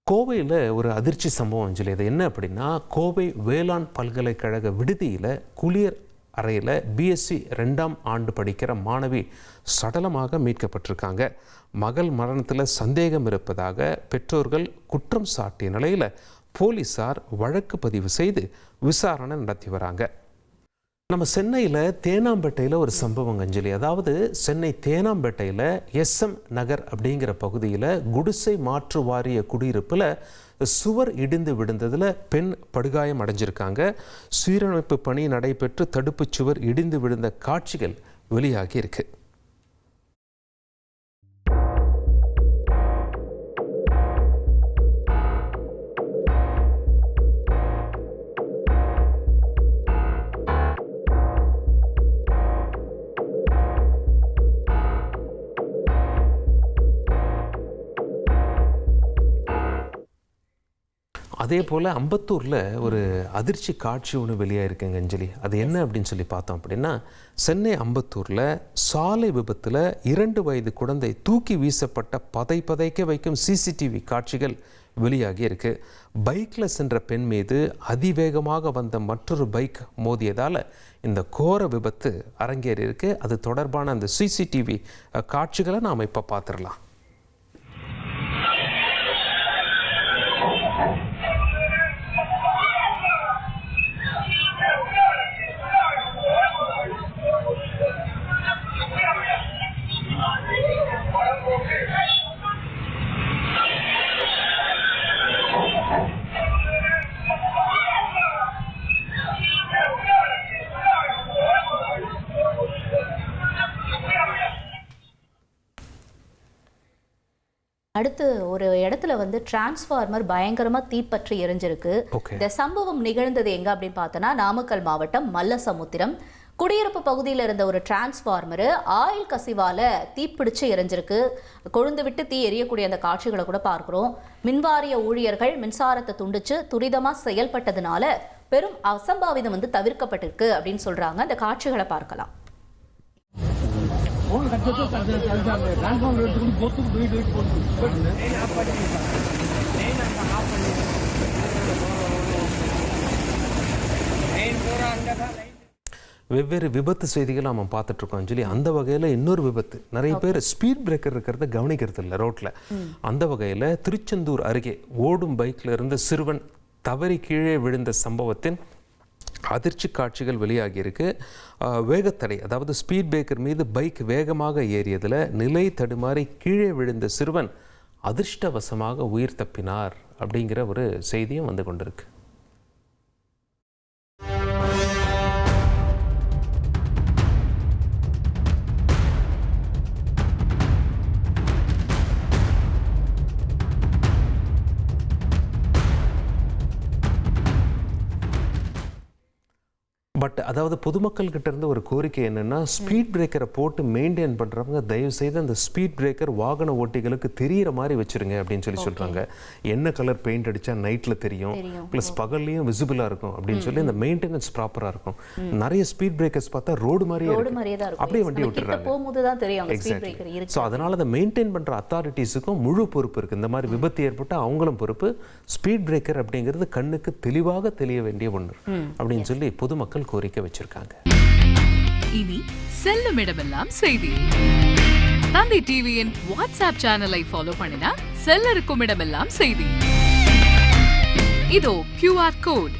கோவையில் ஒரு அதிர்ச்சி சம்பவம் அஞ்சலி. அது என்ன அப்படின்னா, கோவை வேளாண் பல்கலைக்கழக விடுதியில் குளியர் அறையில் பிஎஸ்சி 2ஆம் ஆண்டு படிக்கிற மாணவி சடலமாக மீட்கப்பட்டிருக்காங்க. மகள் மரணத்தில் சந்தேகம் இருப்பதாக பெற்றோர்கள் குற்றம் சாட்டிய நிலையில் போலீஸார் வழக்கு பதிவு செய்து விசாரணை நடத்தி வராங்க. நம்ம சென்னையில் தேனாம்பேட்டையில் ஒரு சம்பவம் அஞ்சலி. அதாவது சென்னை தேனாம்பேட்டையில் SM நகர் அப்படிங்கிற பகுதியில் குடிசை மாற்று வாரிய குடியிருப்பில் சுவர் இடிந்து விழுந்ததில் பெண் படுகாயம் அடைஞ்சிருக்காங்க. சீரமைப்பு பணி நடைபெற்று தடுப்புச் சுவர் இடிந்து விழுந்த காட்சிகள் வெளியாகி இருக்கு. அதே போல் அம்பத்தூரில் ஒரு அதிர்ச்சி காட்சி ஒன்று வெளியாக இருக்குங்க அஞ்சலி. அது என்ன அப்படின்னு சொல்லி பார்த்தோம் அப்படின்னா, சென்னை அம்பத்தூரில் சாலை விபத்தில் 2 வயது குழந்தை தூக்கி வீசப்பட்ட பதைக்க வைக்கும் CCTV காட்சிகள் வெளியாகி இருக்கு. பைக்கில் சென்ற பெண் மீது அதிவேகமாக வந்த மற்றொரு பைக் மோதியதால் இந்த கோர விபத்து அரங்கேறி இருக்கு. அது தொடர்பான அந்த CCTV காட்சிகளை நாம் இப்போ பார்த்துடலாம். அடுத்து ஒரு இடத்துல டிரான்ஸ்ஃபார்மர் பயங்கரமா தீப்பற்றி எரிஞ்சிருக்கு. இந்த சம்பவம் நிகழ்ந்தது எங்க அப்படின்னு பார்த்தோன்னா, நாமக்கல் மாவட்டம் மல்லசமுத்திரம் குடியிருப்பு பகுதியில் இருந்த ஒரு டிரான்ஸ்ஃபார்மர் ஆயில் கசிவால தீப்பிடிச்சு எரிஞ்சிருக்கு. கொழுந்து விட்டு தீ எரியக்கூடிய அந்த காட்சிகளை கூட பார்க்கிறோம். மின்வாரிய ஊழியர்கள் மின்சாரத்தை துண்டிச்சு துரிதமா செயல்பட்டதுனால பெரும் அசம்பாவிதம் தவிர்க்கப்பட்டிருக்கு அப்படின்னு சொல்றாங்க. அந்த காட்சிகளை பார்க்கலாம். வெவ்வேறு விபத்து செய்திகள் நம்ம பார்த்துட்டு இருக்கோம் அஞ்சலி. அந்த வகையில் இன்னொரு விபத்து, நிறைய பேர் ஸ்பீட் பிரேக்கர் இருக்கிறத கவனிக்கிறது இல்லை ரோட்டில். அந்த வகையில் திருச்செந்தூர் அருகே ஓடும் பைக்கில் இருந்த சிறுவன் தவறி கீழே விழுந்த சம்பவத்தின் அதிர்ச்சி காட்சிகள் வெளியாகி இருக்கு. வேகத்தடை, அதாவது ஸ்பீட் பிரேக்கர் மீது பைக் வேகமாக ஏறியதில் நிலை தடுமாறி கீழே விழுந்த சிறுவன் அதிர்ஷ்டவசமாக உயிர் தப்பினார் அப்படிங்கிற ஒரு செய்தியும் வந்து கொண்டிருக்கு. பட் அதாவது பொதுமக்கள் கிட்ட இருந்து ஒரு கோரிக்கை என்னன்னா, ஸ்பீட் பிரேக்கரை போட்டு மெயின்டைன் பண்றவங்க தயவு செய்து அந்த ஸ்பீட் பிரேக்கர் வாகன ஓட்டிகளுக்கு தெரியிற மாதிரி வச்சிருங்க அப்படின்னு சொல்லி சொல்றாங்க. என்ன கலர் பெயிண்ட் அடிச்சா நைட்ல தெரியும், பிளஸ் பகல்லையும் விசிபிளா இருக்கும் அப்படின்னு சொல்லி இந்த மெயின்டெனன்ஸ் ப்ராப்பரா இருக்கும். நிறைய ஸ்பீட் பிரேக்கர்ஸ் பார்த்தா ரோடு மாதிரியே இருக்கும், அப்படியே வண்டி விட்டுறாங்க. ஸோ அதனால அதை மெயின்டைன் பண்ற அத்தாரிட்டிஸுக்கும் முழு பொறுப்பு இருக்கு. இந்த மாதிரி விபத்து ஏற்பட்டால் அவங்களும் பொறுப்பு. ஸ்பீட் பிரேக்கர் அப்படிங்கிறது கண்ணுக்கு தெளிவாக தெரிய வேண்டிய ஒன்று அப்படின்னு சொல்லி பொதுமக்கள் கோரிக்கை வச்சிருக்காங்க. இனி செல்லும் இடமெல்லாம் செய்தி. தந்தை டிவியின் வாட்ஸ்அப் சேனலை ஃபாலோ பண்ணினா செல்ல இருக்கும் இடமெல்லாம் செய்தி. இதோ QR கோட்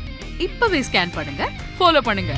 இப்பவே ஸ்கேன் பண்ணுங்க, ஃபாலோ பண்ணுங்க.